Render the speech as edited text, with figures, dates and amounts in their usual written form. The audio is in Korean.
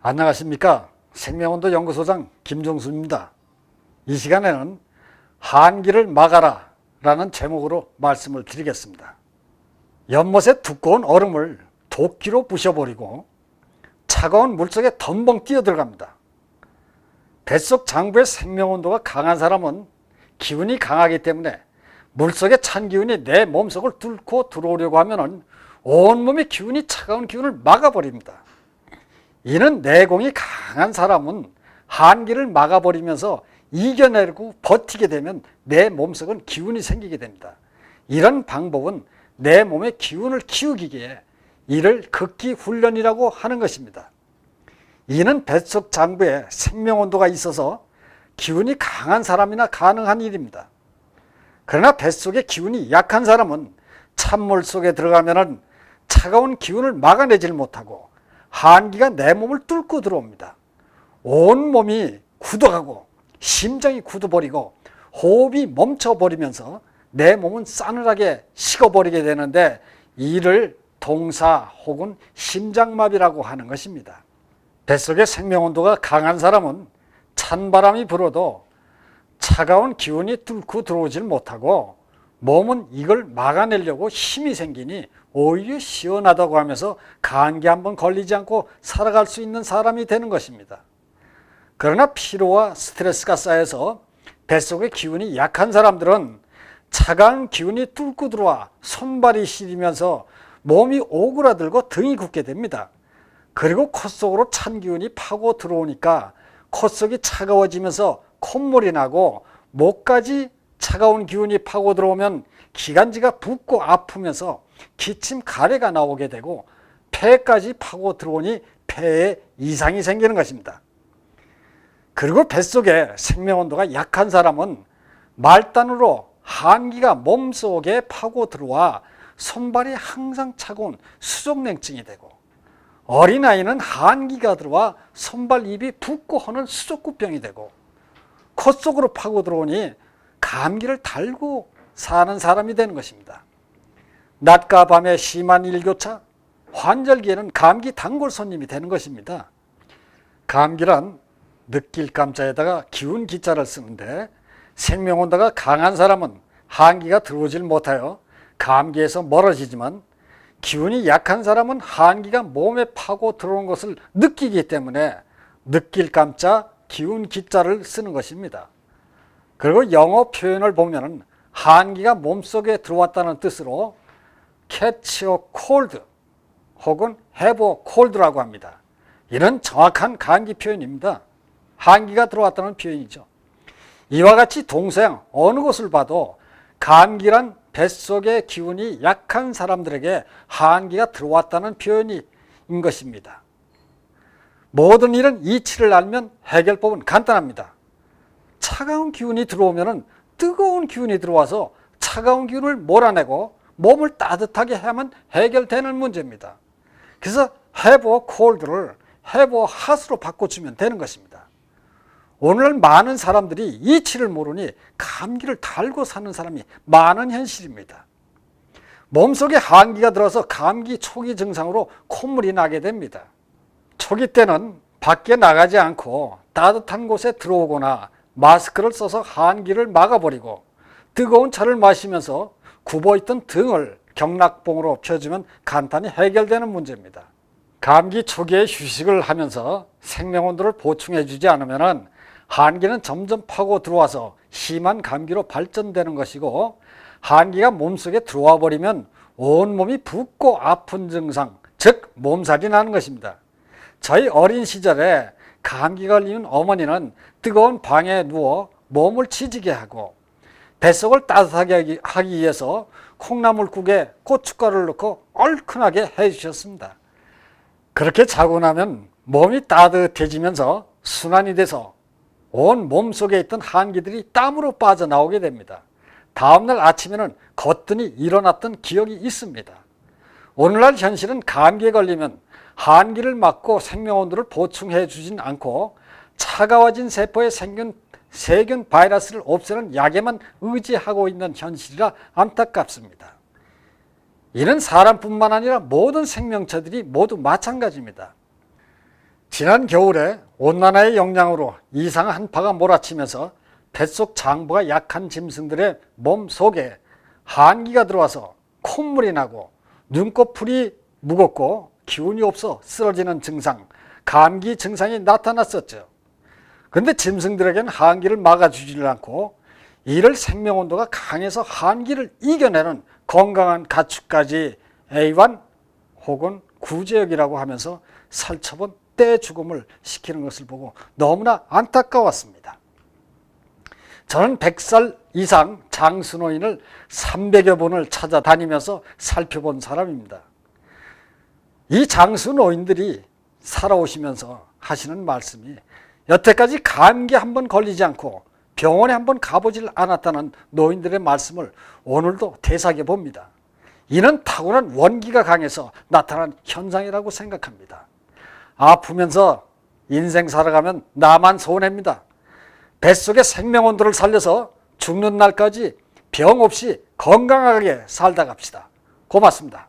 안녕하십니까. 생명온도 연구소장 김종수입니다. 이 시간에는 한기를 막아라 라는 제목으로 말씀을 드리겠습니다. 연못에 두꺼운 얼음을 도끼로 부셔버리고 차가운 물속에 덤벙 뛰어들어갑니다. 뱃속 장부의 생명온도가 강한 사람은 기운이 강하기 때문에 물속의 찬 기운이 내 몸속을 뚫고 들어오려고 하면 온몸의 기운이 차가운 기운을 막아버립니다. 이는 내공이 강한 사람은 한기를 막아버리면서 이겨내고 버티게 되면 내 몸속은 기운이 생기게 됩니다. 이런 방법은 내 몸의 기운을 키우기에 이를 극기 훈련이라고 하는 것입니다. 이는 뱃속 장부에 생명온도가 있어서 기운이 강한 사람이나 가능한 일입니다. 그러나 뱃속에 기운이 약한 사람은 찬물 속에 들어가면 차가운 기운을 막아내질 못하고 한기가 내 몸을 뚫고 들어옵니다. 온몸이 굳어가고 심장이 굳어버리고 호흡이 멈춰버리면서 내 몸은 싸늘하게 식어버리게 되는데 이를 동사 혹은 심장마비라고 하는 것입니다. 뱃속의 생명온도가 강한 사람은 찬바람이 불어도 차가운 기운이 뚫고 들어오질 못하고 몸은 이걸 막아내려고 힘이 생기니 오히려 시원하다고 하면서 감기 한번 걸리지 않고 살아갈 수 있는 사람이 되는 것입니다. 그러나 피로와 스트레스가 쌓여서 뱃속의 기운이 약한 사람들은 차가운 기운이 뚫고 들어와 손발이 시리면서 몸이 오그라들고 등이 굳게 됩니다. 그리고 콧속으로 찬 기운이 파고 들어오니까 콧속이 차가워지면서 콧물이 나고 목까지 차가운 기운이 파고 들어오면 기관지가 붓고 아프면서 기침 가래가 나오게 되고 폐까지 파고 들어오니 폐에 이상이 생기는 것입니다. 그리고 뱃속에 생명온도가 약한 사람은 말단으로 한기가 몸속에 파고 들어와 손발이 항상 차가운 수족냉증이 되고 어린아이는 한기가 들어와 손발 입이 붓고 하는 수족구병이 되고 콧속으로 파고 들어오니 감기를 달고 사는 사람이 되는 것입니다. 낮과 밤에 심한 일교차, 환절기에는 감기 단골 손님이 되는 것입니다. 감기란 느낄 감자에다가 기운 기자를 쓰는데 생명온도가 강한 사람은 한기가 들어오질 못하여 감기에서 멀어지지만 기운이 약한 사람은 한기가 몸에 파고 들어온 것을 느끼기 때문에 느낄 감자 기운 기자를 쓰는 것입니다. 그리고 영어 표현을 보면 한기가 몸속에 들어왔다는 뜻으로 catch a cold 혹은 have a cold라고 합니다. 이런 정확한 감기 표현입니다. 한기가 들어왔다는 표현이죠. 이와 같이 동서양 어느 곳을 봐도 감기란 뱃속의 기운이 약한 사람들에게 한기가 들어왔다는 표현인 것입니다. 모든 일은 이치를 알면 해결법은 간단합니다. 차가운 기운이 들어오면 뜨거운 기운이 들어와서 차가운 기운을 몰아내고 몸을 따뜻하게 해야만 해결되는 문제입니다. 그래서 have a cold를 have a hot으로 바꿔주면 되는 것입니다. 오늘날 많은 사람들이 이치를 모르니 감기를 달고 사는 사람이 많은 현실입니다. 몸속에 한기가 들어서 감기 초기 증상으로 콧물이 나게 됩니다. 초기 때는 밖에 나가지 않고 따뜻한 곳에 들어오거나 마스크를 써서 한기를 막아버리고 뜨거운 차를 마시면서 굽어있던 등을 경락봉으로 펴주면 간단히 해결되는 문제입니다. 감기 초기에 휴식을 하면서 생명온도를 보충해주지 않으면 한기는 점점 파고 들어와서 심한 감기로 발전되는 것이고 한기가 몸속에 들어와 버리면 온몸이 붓고 아픈 증상, 즉 몸살이 나는 것입니다. 저희 어린 시절에 감기 걸리는 어머니는 뜨거운 방에 누워 몸을 지지게 하고 뱃속을 따뜻하게 하기 위해서 콩나물국에 고춧가루를 넣고 얼큰하게 해주셨습니다. 그렇게 자고 나면 몸이 따뜻해지면서 순환이 돼서 온 몸속에 있던 한기들이 땀으로 빠져나오게 됩니다. 다음날 아침에는 거뜬히 일어났던 기억이 있습니다. 오늘날 현실은 감기에 걸리면 한기를 막고 생명온도를 보충해 주진 않고 차가워진 세포에 생긴 세균 바이러스를 없애는 약에만 의지하고 있는 현실이라 안타깝습니다. 이는 사람뿐만 아니라 모든 생명체들이 모두 마찬가지입니다. 지난 겨울에 온난화의 영향으로 이상 한파가 몰아치면서 뱃속 장부가 약한 짐승들의 몸 속에 한기가 들어와서 콧물이 나고 눈꺼풀이 무겁고 기운이 없어 쓰러지는 증상, 감기 증상이 나타났었죠. 그런데 짐승들에게는 한기를 막아주지를 않고 이를 생명온도가 강해서 한기를 이겨내는 건강한 가축까지 애완 혹은 구제역이라고 하면서 살처분 떼죽음을 시키는 것을 보고 너무나 안타까웠습니다. 저는 100살 이상 장수노인을 300여 번을 찾아다니면서 살펴본 사람입니다. 이 장수노인들이 살아오시면서 하시는 말씀이 여태까지 감기에 한번 걸리지 않고 병원에 한번 가보질 않았다는 노인들의 말씀을 오늘도 되새겨 봅니다. 이는 타고난 원기가 강해서 나타난 현상이라고 생각합니다. 아프면서 인생 살아가면 나만 손해입니다. 뱃속의 생명온도를 살려서 죽는 날까지 병 없이 건강하게 살다 갑시다. 고맙습니다.